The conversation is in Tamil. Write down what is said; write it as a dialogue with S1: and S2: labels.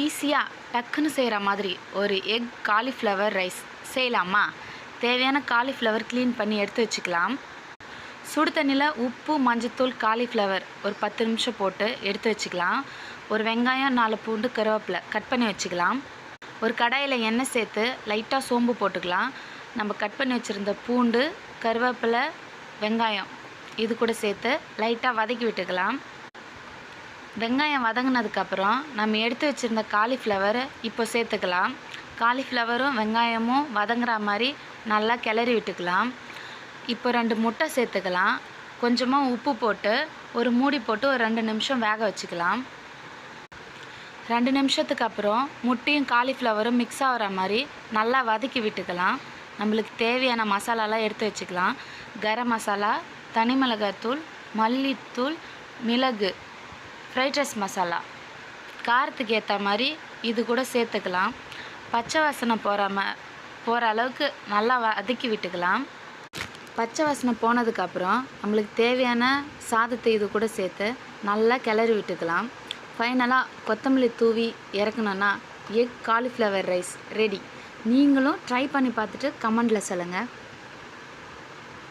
S1: ஈஸியாக டக்குன்னு செய்கிற மாதிரி ஒரு எக் காலிஃப்ளவர் ரைஸ் செய்யலாமா? தேவையான காலிஃப்ளவர் க்ளீன் பண்ணி எடுத்து வச்சுக்கலாம். சுடு தண்ணியில் உப்பு, மஞ்சத்தூள், காலிஃப்ளவர் ஒரு 10 நிமிஷம் போட்டு எடுத்து வச்சுக்கலாம். ஒரு வெங்காயம், 4 பூண்டு, கருவேப்பிலை கட் பண்ணி வச்சுக்கலாம். ஒரு கடாயில் எண்ணெய் சேர்த்து லைட்டாக சோம்பு போட்டுக்கலாம். நம்ம கட் பண்ணி வச்சுருந்த பூண்டு, கருவேப்பிலை, வெங்காயம் இது கூட சேர்த்து லைட்டாக வதக்கி விட்டுக்கலாம். வெங்காயம் வதங்கினதுக்கப்புறம் நம்ம எடுத்து வச்சுருந்த காலிஃப்ளவர் இப்போ சேர்த்துக்கலாம். காலிஃப்ளவரும் வெங்காயமும் வதங்குற மாதிரி நல்லா கிளறி விட்டுக்கலாம். இப்போ 2 முட்டை சேர்த்துக்கலாம். கொஞ்சமாக உப்பு போட்டு ஒரு மூடி போட்டு ஒரு 2 நிமிஷம் வேக வச்சுக்கலாம். 2 நிமிஷத்துக்கு அப்புறம் முட்டையும் காலிஃப்ளவரும் மிக்ஸ் ஆகிற மாதிரி நல்லா வதக்கி விட்டுக்கலாம். நம்மளுக்கு தேவையான மசாலாலாம் எடுத்து வச்சுக்கலாம். கரம் மசாலா, தனி மிளகாய்த்தூள், மல்லித்தூள், மிளகு, ஃப்ரைட் ரைஸ் மசாலா, காரத்துக்கு ஏற்ற மாதிரி இது கூட சேர்த்துக்கலாம். பச்சை வாசனை போகிற அளவுக்கு நல்லா வதக்கி விட்டுக்கலாம். பச்சை வாசனை போனதுக்கப்புறம் நம்மளுக்கு தேவையான சாதத்தை இது கூட சேர்த்து நல்லா கிளறி விட்டுக்கலாம். ஃபைனலாக கொத்தமல்லி தூவி இறக்கணுன்னா எக் காலிஃப்ளவர் ரைஸ் ரெடி. நீங்களும் ட்ரை பண்ணி பார்த்துட்டு கமெண்டில் சொல்லுங்கள்.